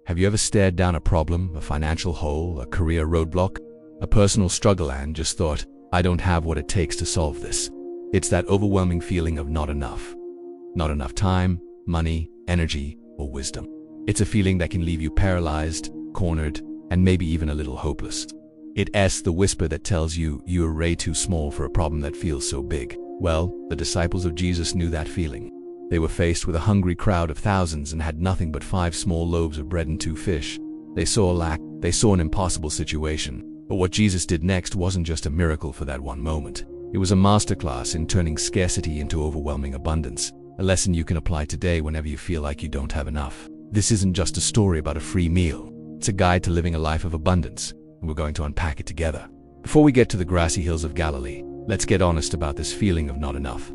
Have you ever stared down a problem, a financial hole, a career roadblock, a personal struggle and just thought, I don't have what it takes to solve this? It's that overwhelming feeling of not enough. Not enough time, money, energy, or wisdom. It's a feeling that can leave you paralyzed, cornered, and maybe even a little hopeless. It's the whisper that tells you you're way too small for a problem that feels so big. Well, the disciples of Jesus knew that feeling. They were faced with a hungry crowd of thousands and had nothing but 5 small loaves of bread and 2 fish. They saw a lack, they saw an impossible situation. But what Jesus did next wasn't just a miracle for that one moment. It was a masterclass in turning scarcity into overwhelming abundance, a lesson you can apply today whenever you feel like you don't have enough. This isn't just a story about a free meal. It's a guide to living a life of abundance, and we're going to unpack it together. Before we get to the grassy hills of Galilee, let's get honest about this feeling of not enough.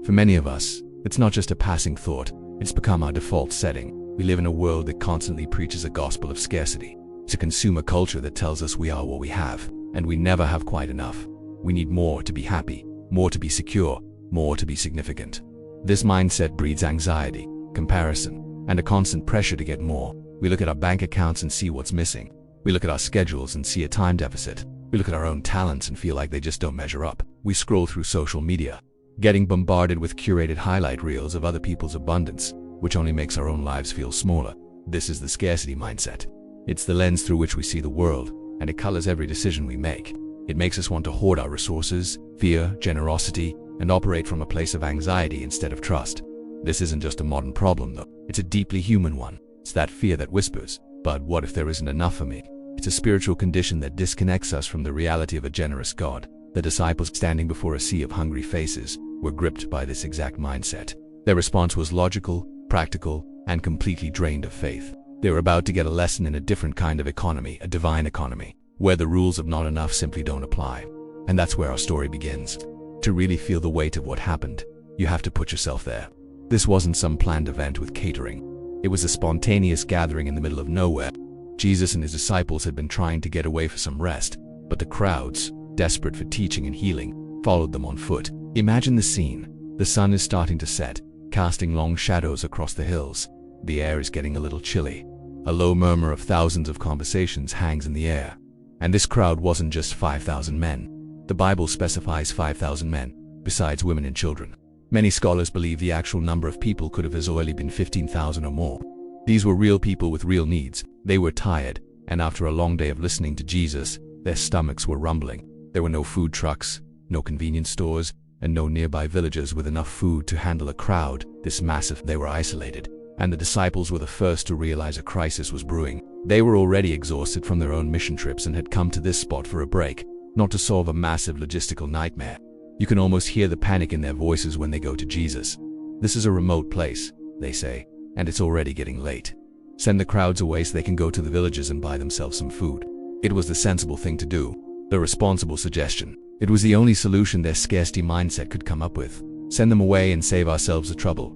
For many of us, it's not just a passing thought, it's become our default setting. We live in a world that constantly preaches a gospel of scarcity. It's a consumer culture that tells us we are what we have, and we never have quite enough. We need more to be happy, more to be secure, more to be significant. This mindset breeds anxiety, comparison, and a constant pressure to get more. We look at our bank accounts and see what's missing. We look at our schedules and see a time deficit. We look at our own talents and feel like they just don't measure up. We scroll through social media, getting bombarded with curated highlight reels of other people's abundance, which only makes our own lives feel smaller. This is the scarcity mindset. It's the lens through which we see the world, and it colors every decision we make. It makes us want to hoard our resources, fear, generosity, and operate from a place of anxiety instead of trust. This isn't just a modern problem, though. It's a deeply human one. It's that fear that whispers, but what if there isn't enough for me? It's a spiritual condition that disconnects us from the reality of a generous God. The disciples, standing before a sea of hungry faces, were gripped by this exact mindset. Their response was logical, practical, and completely drained of faith. They were about to get a lesson in a different kind of economy, a divine economy, where the rules of not enough simply don't apply. And that's where our story begins. To really feel the weight of what happened, you have to put yourself there. This wasn't some planned event with catering. It was a spontaneous gathering in the middle of nowhere. Jesus and his disciples had been trying to get away for some rest, but the crowds, desperate for teaching and healing, followed them on foot. Imagine the scene. The sun is starting to set, casting long shadows across the hills. The air is getting a little chilly. A low murmur of thousands of conversations hangs in the air. And this crowd wasn't just 5,000 men. The Bible specifies 5,000 men, besides women and children. Many scholars believe the actual number of people could have as early been 15,000 or more. These were real people with real needs. They were tired, and after a long day of listening to Jesus, their stomachs were rumbling. There were no food trucks, no convenience stores, and no nearby villages with enough food to handle a crowd this massive. They were isolated, and the disciples were the first to realize a crisis was brewing. They were already exhausted from their own mission trips and had come to this spot for a break, not to solve a massive logistical nightmare. You can almost hear the panic in their voices when they go to Jesus. This is a remote place, they say, and it's already getting late. Send the crowds away so they can go to the villages and buy themselves some food. It was the sensible thing to do, the responsible suggestion. It was the only solution their scarcity mindset could come up with. Send them away and save ourselves the trouble.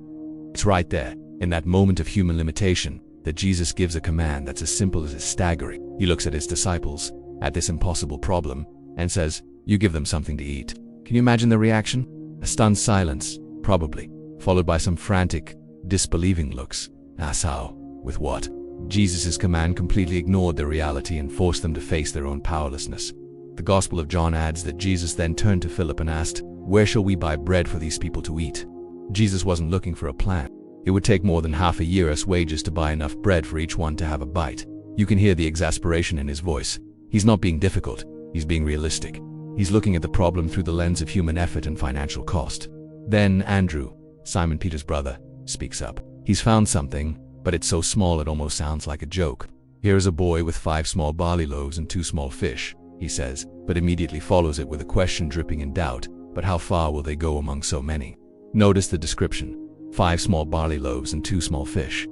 It's right there, in that moment of human limitation, that Jesus gives a command that's as simple as it's staggering. He looks at his disciples, at this impossible problem, and says, "You give them something to eat." Can you imagine the reaction? A stunned silence, probably, followed by some frantic, disbelieving looks. Ask how? With what? Jesus' command completely ignored their reality and forced them to face their own powerlessness. The Gospel of John adds that Jesus then turned to Philip and asked, "Where shall we buy bread for these people to eat?" Jesus wasn't looking for a plan. It would take more than half a year's wages to buy enough bread for each one to have a bite. You can hear the exasperation in his voice. He's not being difficult, he's being realistic. He's looking at the problem through the lens of human effort and financial cost. Then Andrew, Simon Peter's brother, speaks up. He's found something, but it's so small it almost sounds like a joke. "Here is a boy with 5 small barley loaves and 2 small fish," he says, but immediately follows it with a question dripping in doubt. But how far will they go among so many? Notice the description. 5 small barley loaves and 2 small fish.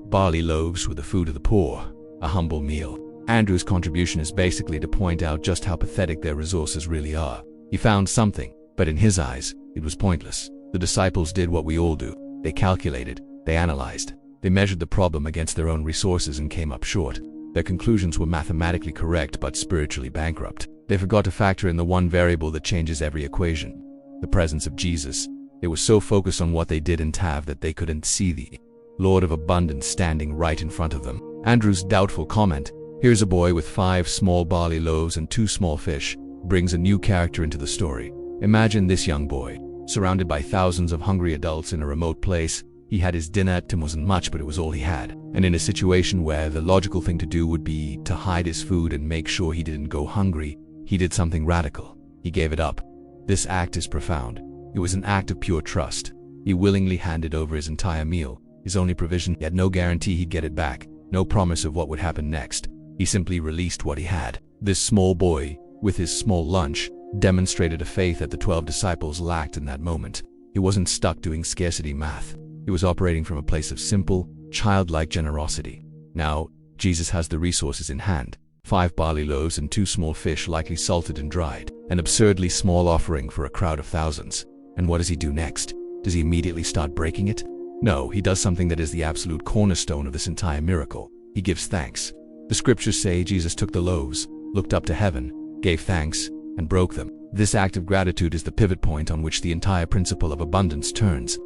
Barley loaves were the food of the poor, a humble meal. Andrew's contribution is basically to point out just how pathetic their resources really are. He found something, but in his eyes, it was pointless. The disciples did what we all do. They calculated, they analyzed, they measured the problem against their own resources and came up short. Their conclusions were mathematically correct but spiritually bankrupt. They forgot to factor in the one variable that changes every equation: the presence of Jesus. They were so focused on what they didn't have that they couldn't see the Lord of abundance standing right in front of them. Andrew's doubtful comment, "Here's a boy with 5 small barley loaves and 2 small fish," brings a new character into the story. Imagine this young boy, surrounded by thousands of hungry adults in a remote place. He had his dinner. It wasn't much, but it was all he had. And in a situation where the logical thing to do would be to hide his food and make sure he didn't go hungry, he did something radical. He gave it up. This act is profound. It was an act of pure trust. He willingly handed over his entire meal, his only provision. He had no guarantee he'd get it back, no promise of what would happen next. He simply released what he had. This small boy, with his small lunch, demonstrated a faith that the 12 disciples lacked in that moment. He wasn't stuck doing scarcity math. He was operating from a place of simple, childlike generosity. Now, Jesus has the resources in hand. 5 barley loaves and 2 small fish, likely salted and dried. An absurdly small offering for a crowd of thousands. And what does he do next? Does he immediately start breaking it? No, he does something that is the absolute cornerstone of this entire miracle. He gives thanks. The scriptures say Jesus took the loaves, looked up to heaven, gave thanks, and broke them. This act of gratitude is the pivot point on which the entire principle of abundance turns.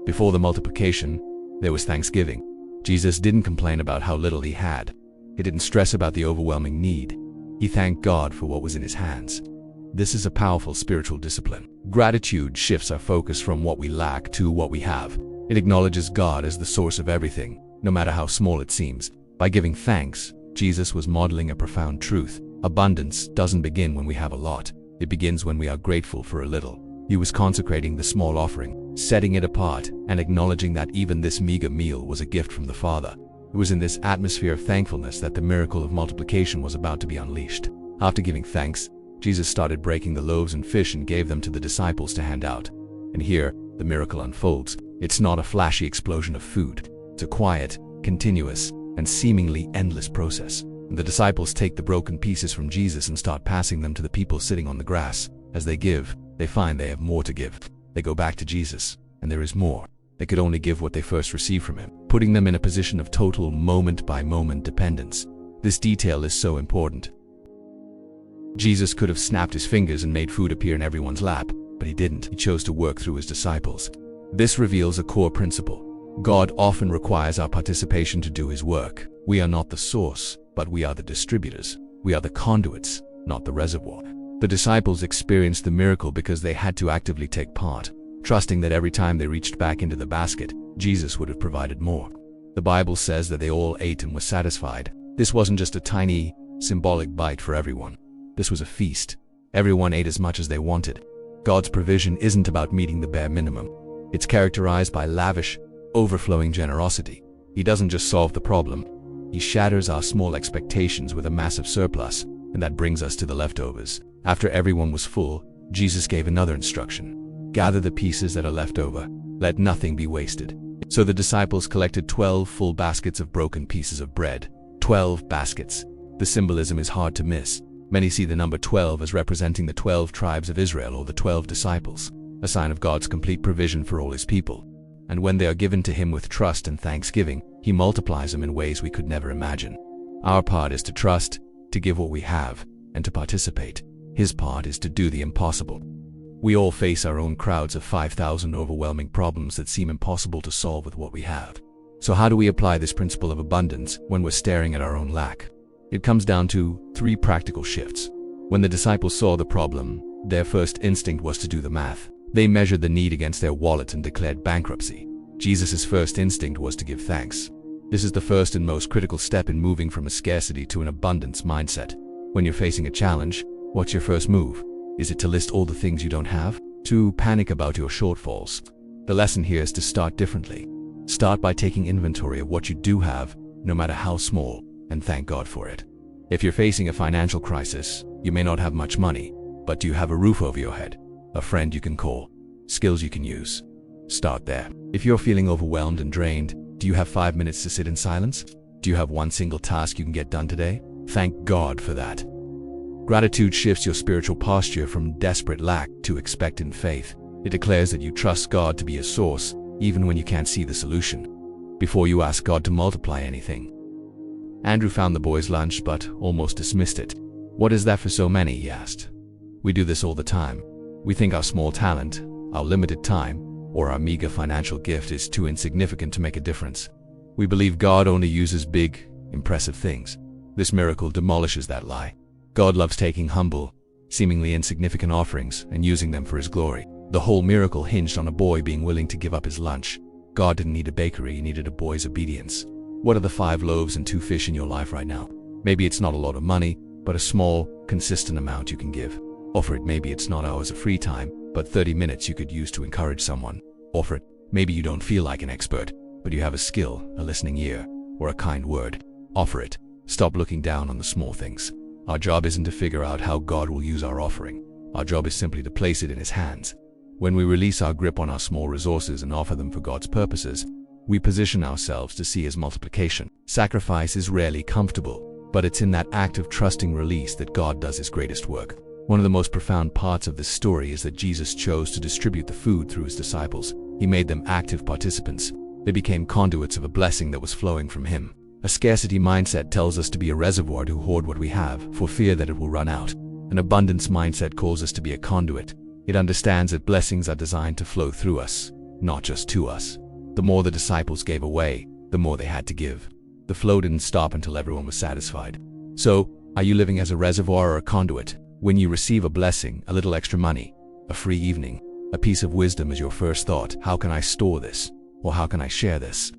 Before the multiplication, there was thanksgiving. Jesus didn't complain about how little he had. He didn't stress about the overwhelming need. He thanked God for what was in his hands. This is a powerful spiritual discipline. Gratitude shifts our focus from what we lack to what we have. It acknowledges God as the source of everything, no matter how small it seems. By giving thanks, Jesus was modeling a profound truth. Abundance doesn't begin when we have a lot. It begins when we are grateful for a little. He was consecrating the small offering, setting it apart, and acknowledging that even this meager meal was a gift from the Father. It was in this atmosphere of thankfulness that the miracle of multiplication was about to be unleashed. After giving thanks, Jesus started breaking the loaves and fish and gave them to the disciples to hand out. And here, the miracle unfolds. It's not a flashy explosion of food. It's a quiet, continuous, and seemingly endless process. And the disciples take the broken pieces from Jesus and start passing them to the people sitting on the grass. As they give, they find they have more to give. They go back to Jesus, and there is more. They could only give what they first received from him, putting them in a position of total moment-by-moment dependence. This detail is so important. Jesus could have snapped his fingers and made food appear in everyone's lap, but he didn't. He chose to work through his disciples. This reveals a core principle. God often requires our participation to do his work. We are not the source, but we are the distributors. We are the conduits, not the reservoir. The disciples experienced the miracle because they had to actively take part, trusting that every time they reached back into the basket, Jesus would have provided more. The Bible says that they all ate and were satisfied. This wasn't just a tiny, symbolic bite for everyone. This was a feast. Everyone ate as much as they wanted. God's provision isn't about meeting the bare minimum. It's characterized by lavish, overflowing generosity. He doesn't just solve the problem. He shatters our small expectations with a massive surplus, and that brings us to the leftovers. After everyone was full, Jesus gave another instruction. Gather the pieces that are left over. Let nothing be wasted. So the disciples collected 12 full baskets of broken pieces of bread. 12 baskets. The symbolism is hard to miss. Many see the number 12 as representing the 12 tribes of Israel or the 12 disciples, a sign of God's complete provision for all his people. And when they are given to him with trust and thanksgiving, he multiplies them in ways we could never imagine. Our part is to trust, to give what we have, and to participate. His part is to do the impossible. We all face our own crowds of 5,000 overwhelming problems that seem impossible to solve with what we have. So how do we apply this principle of abundance when we're staring at our own lack? It comes down to 3 practical shifts. When the disciples saw the problem, their first instinct was to do the math. They measured the need against their wallet and declared bankruptcy. Jesus' first instinct was to give thanks. This is the first and most critical step in moving from a scarcity to an abundance mindset. When you're facing a challenge, what's your first move? Is it to list all the things you don't have? To panic about your shortfalls? The lesson here is to start differently. Start by taking inventory of what you do have, no matter how small, and thank God for it. If you're facing a financial crisis, you may not have much money, but do you have a roof over your head? A friend you can call? Skills you can use? Start there. If you're feeling overwhelmed and drained, do you have 5 minutes to sit in silence? Do you have one single task you can get done today? Thank God for that. Gratitude shifts your spiritual posture from desperate lack to expectant faith. It declares that you trust God to be a source, even when you can't see the solution. Before you ask God to multiply anything. Andrew found the boy's lunch but almost dismissed it. "What is that for so many?" he asked. We do this all the time. We think our small talent, our limited time, or our meager financial gift is too insignificant to make a difference. We believe God only uses big, impressive things. This miracle demolishes that lie. God loves taking humble, seemingly insignificant offerings and using them for His glory. The whole miracle hinged on a boy being willing to give up his lunch. God didn't need a bakery, He needed a boy's obedience. What are the 5 loaves and 2 fish in your life right now? Maybe it's not a lot of money, but a small, consistent amount you can give. Offer it. Maybe it's not hours of free time, but 30 minutes you could use to encourage someone. Offer it. Maybe you don't feel like an expert, but you have a skill, a listening ear, or a kind word. Offer it. Stop looking down on the small things. Our job isn't to figure out how God will use our offering. Our job is simply to place it in His hands. When we release our grip on our small resources and offer them for God's purposes, we position ourselves to see His multiplication. Sacrifice is rarely comfortable, but it's in that act of trusting release that God does His greatest work. One of the most profound parts of this story is that Jesus chose to distribute the food through His disciples. He made them active participants. They became conduits of a blessing that was flowing from Him. A scarcity mindset tells us to be a reservoir to hoard what we have, for fear that it will run out. An abundance mindset calls us to be a conduit. It understands that blessings are designed to flow through us, not just to us. The more the disciples gave away, the more they had to give. The flow didn't stop until everyone was satisfied. So, are you living as a reservoir or a conduit? When you receive a blessing, a little extra money, a free evening, a piece of wisdom is your first thought. How can I store this? Or how can I share this?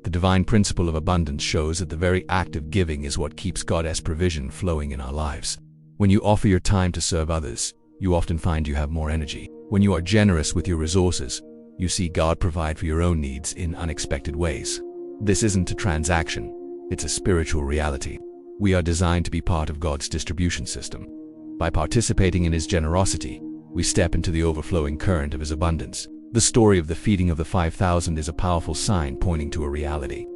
The divine principle of abundance shows that the very act of giving is what keeps God's provision flowing in our lives. When you offer your time to serve others, you often find you have more energy. When you are generous with your resources, you see God provide for your own needs in unexpected ways. This isn't a transaction, it's a spiritual reality. We are designed to be part of God's distribution system. By participating in His generosity, we step into the overflowing current of His abundance. The story of the feeding of the 5,000 is a powerful sign pointing to a reality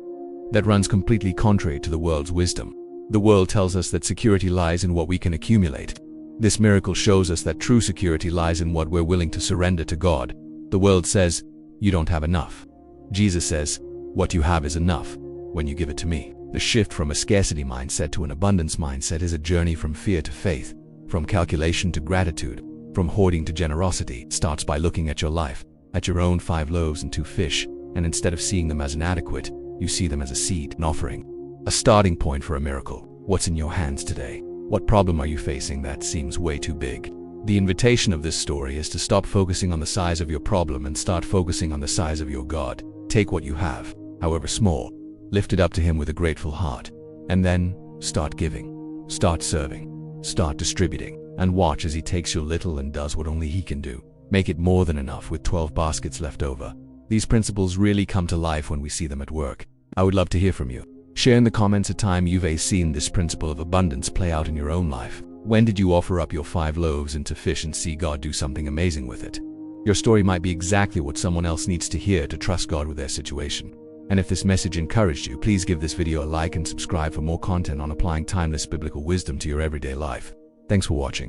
that runs completely contrary to the world's wisdom. The world tells us that security lies in what we can accumulate. This miracle shows us that true security lies in what we're willing to surrender to God. The world says, you don't have enough. Jesus says, what you have is enough when you give it to me. The shift from a scarcity mindset to an abundance mindset is a journey from fear to faith, from calculation to gratitude, from hoarding to generosity. It starts by looking at your life, at your own 5 loaves and 2 fish, and instead of seeing them as inadequate, you see them as a seed, an offering, a starting point for a miracle. What's in your hands today? What problem are you facing that seems way too big? The invitation of this story is to stop focusing on the size of your problem and start focusing on the size of your God. Take what you have, however small, lift it up to Him with a grateful heart, and then start giving, start serving, start distributing, and watch as He takes your little and does what only He can do. Make it more than enough with 12 baskets left over. These principles really come to life when we see them at work. I would love to hear from you. Share in the comments a time you've seen this principle of abundance play out in your own life. When did you offer up your 5 loaves and 2 fish and see God do something amazing with it? Your story might be exactly what someone else needs to hear to trust God with their situation. And if this message encouraged you, please give this video a like and subscribe for more content on applying timeless biblical wisdom to your everyday life. Thanks for watching.